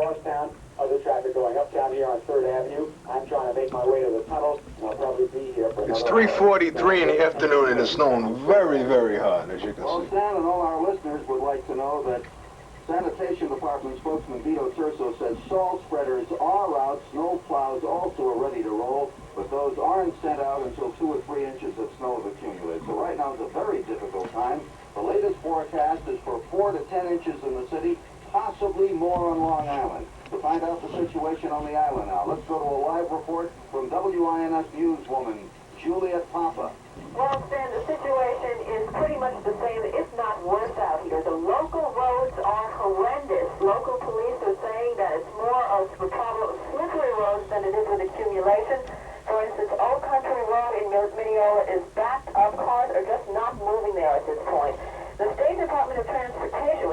crosstown, other traffic going uptown here on 3rd Avenue. I'm trying to make my way to the tunnel, and I'll probably be here for It's another 3:43 in the afternoon and it's snowing very, very hard, as you can Well, see. Stan and all our listeners would like to know that Sanitation Department spokesman Vito Terzo said salt spreaders are out, snow plows also are ready to roll, but those aren't sent out until 2 or 3 inches of snow have accumulated. So right now is a very difficult time. The latest forecast is for 4 to 10 inches in the city, possibly more on Long Island. To find out the situation on the island now, let's go to a live report from WINS newswoman Juliet Papa. Well, Stan, the situation is pretty much the same, if not worse out here. The local roads are horrendous. Local police are saying that it's more of a problem of slippery roads than it is with accumulation. For instance, Old Country Road in Mineola is backed up. Cars are just not moving there at this point. The State Department of Transportation